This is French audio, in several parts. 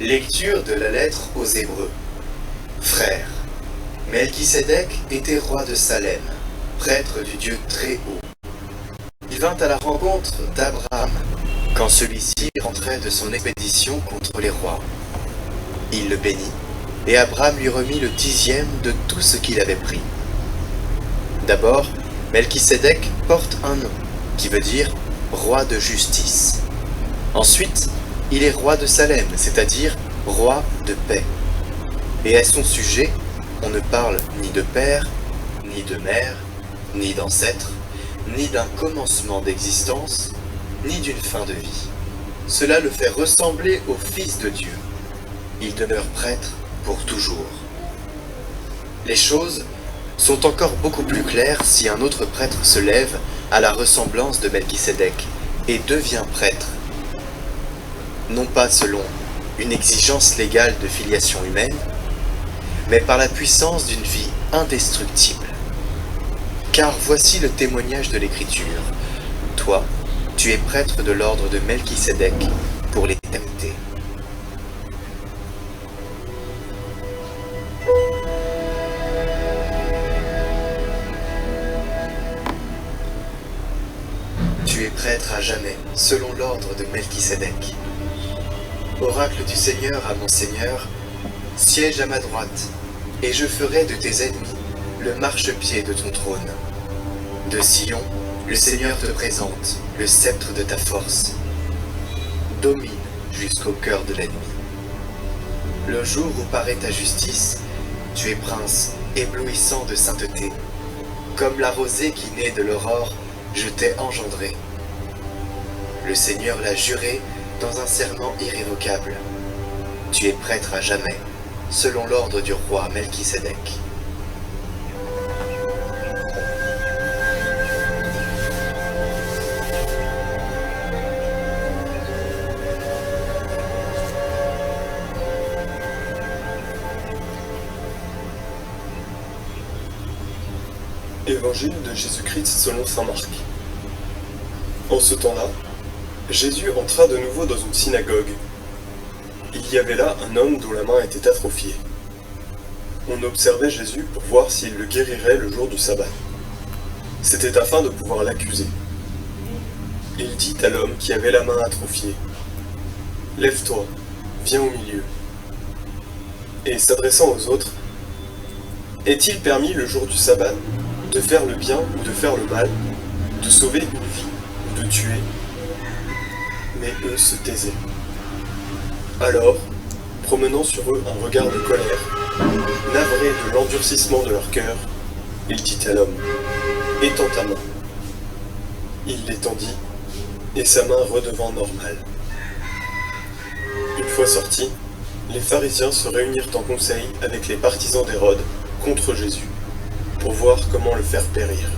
Lecture de la lettre aux Hébreux. Frères, Melchisédek était roi de Salem, prêtre du Dieu très haut. Il vint à la rencontre d'Abraham quand celui-ci rentrait de son expédition contre les rois. Il le bénit, et Abraham lui remit le 10e de tout ce qu'il avait pris. D'abord, Melchisédek porte un nom, qui veut dire roi de justice. Ensuite, il est roi de Salem, c'est-à-dire roi de paix. Et à son sujet, on ne parle ni de père, ni de mère, ni d'ancêtre, ni d'un commencement d'existence, ni d'une fin de vie. Cela le fait ressembler au Fils de Dieu. Il demeure prêtre pour toujours. Les choses sont encore beaucoup plus claires si un autre prêtre se lève à la ressemblance de Melchisédek et devient prêtre. Non pas selon une exigence légale de filiation humaine, mais par la puissance d'une vie indestructible. Car voici le témoignage de l'Écriture. Toi, tu es prêtre de l'ordre de Melchisédek pour l'éternité. Tu es prêtre à jamais, selon l'ordre de Melchisédek. Oracle du Seigneur à mon Seigneur, siège à ma droite, et je ferai de tes ennemis le marchepied de ton trône. De Sion, le Seigneur te présente le sceptre de ta force. Domine jusqu'au cœur de l'ennemi. Le jour où paraît ta justice, tu es prince éblouissant de sainteté. Comme la rosée qui naît de l'aurore, je t'ai engendré. Le Seigneur l'a juré dans un serment irrévocable. Tu es prêtre à jamais, selon l'ordre du roi Melchisédek. Évangile de Jésus-Christ selon saint Marc. En ce temps-là, Jésus entra de nouveau dans une synagogue. Il y avait là un homme dont la main était atrophiée. On observait Jésus pour voir s'il le guérirait le jour du sabbat. C'était afin de pouvoir l'accuser. Il dit à l'homme qui avait la main atrophiée, « Lève-toi, viens au milieu. » Et s'adressant aux autres, « Est-il permis le jour du sabbat de faire le bien ou de faire le mal, de sauver une vie ou de tuer ?» Mais eux se taisaient. Alors, promenant sur eux un regard de colère, navré de l'endurcissement de leur cœur, il dit à l'homme, « Étends ta main. » Il l'étendit, et sa main redevint normale. Une fois sortis, les pharisiens se réunirent en conseil avec les partisans d'Hérode contre Jésus, pour voir comment le faire périr.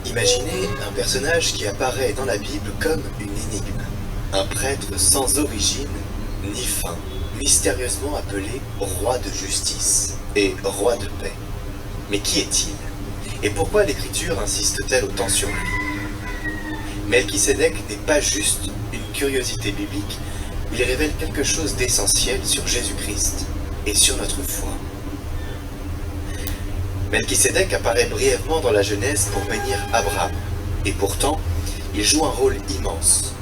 Imaginez un personnage qui apparaît dans la Bible comme une énigme. Un prêtre sans origine ni fin, mystérieusement appelé roi de justice et roi de paix. Mais qui est-il? Et pourquoi l'Écriture insiste-t-elle autant sur lui? Melchisédek n'est pas juste une curiosité biblique, il révèle quelque chose d'essentiel sur Jésus-Christ et sur notre foi. Melchisédek apparaît brièvement dans la Genèse pour bénir Abraham, et pourtant, il joue un rôle immense.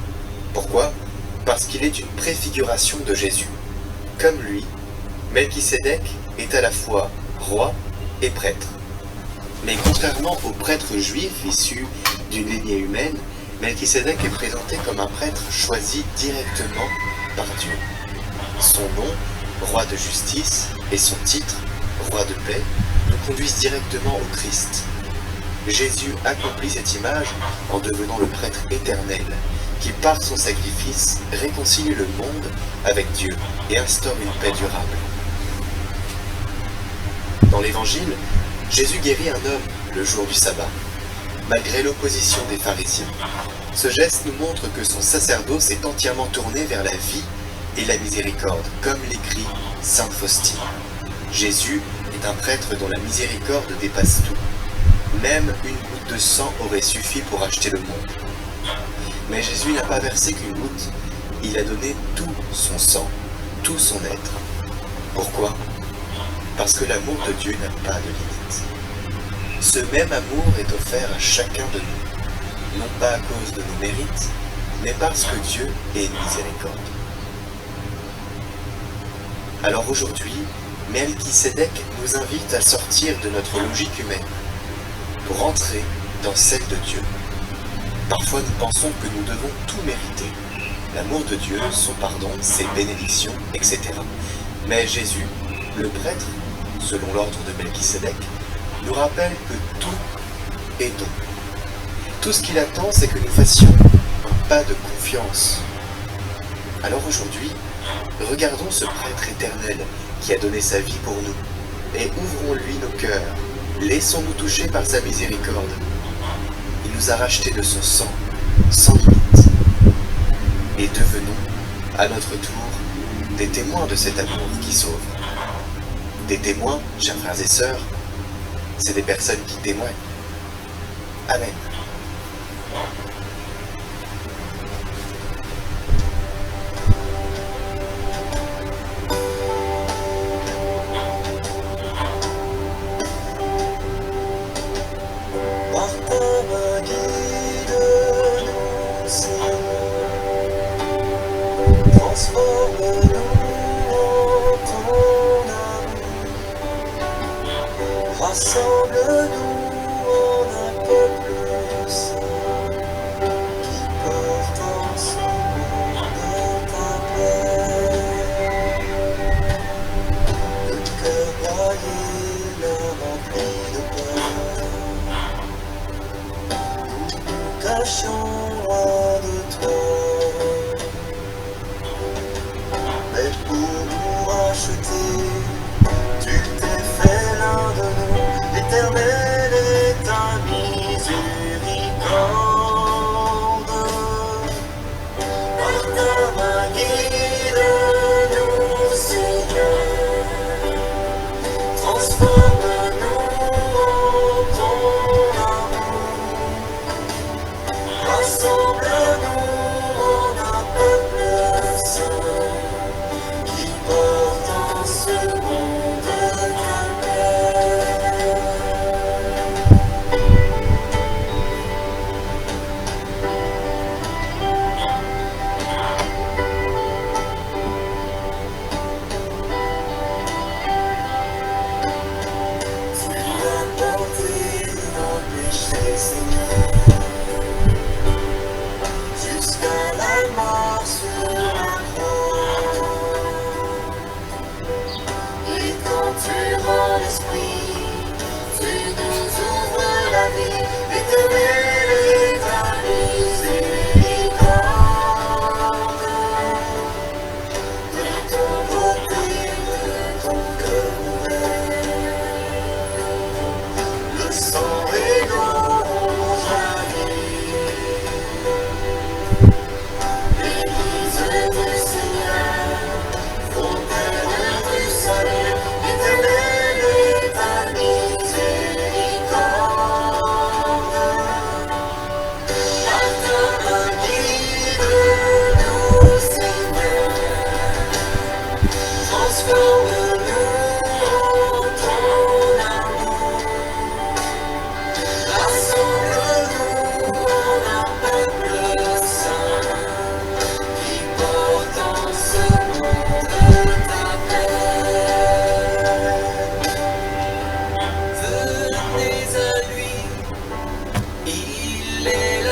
Pourquoi? Parce qu'il est une préfiguration de Jésus. Comme lui, Melchisédek est à la fois roi et prêtre. Mais contrairement aux prêtres juifs issus d'une lignée humaine, Melchisédek est présenté comme un prêtre choisi directement par Dieu. Son nom, roi de justice, et son titre, roi de paix, nous conduisent directement au Christ. Jésus accomplit cette image en devenant le prêtre éternel, qui par son sacrifice réconcilie le monde avec Dieu et instaure une paix durable. Dans l'Évangile, Jésus guérit un homme le jour du sabbat. malgré l'opposition des pharisiens. Ce geste nous montre que son sacerdoce est entièrement tourné vers la vie et la miséricorde, comme l'écrit sainte Faustine. Jésus est un prêtre dont la miséricorde dépasse tout. Même une goutte de sang aurait suffi pour acheter le monde. Mais Jésus n'a pas versé qu'une goutte, il a donné tout son sang, tout son être. Pourquoi ? Parce que l'amour de Dieu n'a pas de limite. Ce même amour est offert à chacun de nous, non pas à cause de nos mérites, mais parce que Dieu est miséricorde. Alors aujourd'hui, Melchisédek nous invite à sortir de notre logique humaine pour entrer dans celle de Dieu. Parfois nous pensons que nous devons tout mériter, l'amour de Dieu, son pardon, ses bénédictions, etc. Mais Jésus, le prêtre, selon l'ordre de Melchisédek, nous rappelle que tout est don. Tout ce qu'il attend, c'est que nous fassions un pas de confiance. Alors aujourd'hui, regardons ce prêtre éternel qui a donné sa vie pour nous, et ouvrons-lui nos cœurs, laissons-nous toucher par sa miséricorde. Il nous a rachetés de son sang, sans limite, et devenons, à notre tour, des témoins de cet amour qui sauve. Des témoins, chers frères et sœurs, c'est des personnes qui témoignent. Amen. Rassemble-nous en un peuple saint qui porte en son nom ta paix. Le cœur broyé, l'âme remplie de peur, nous cachons loin de toi. Mais pour nous racheter, tu t'es fait l'un de nous, l'Éternel est ta miséricorde. Par ta main guide-nous, Seigneur, transforme-nous en ton amour, rassemble-nous en un peuple saint qui porte en ce monde ta paix. Tu as porté nos péchés, Seigneur, jusqu'à la mort sur la croix. Et quand tu rends l'esprit, tu nous ouvres la vie, l'Éternel est ta miséricorde. De ton côté, de ton cœur ouvert, le sang et l'eau ont jailli. L'Église du Seigneur, fontaine du salut, l'Éternel est ta miséricorde. Par ta main guide-nous, Seigneur, transforme-nous en ton amour, rassemble-nous en un peuple saint qui porte en ce monde ta paix. Venez à lui, il est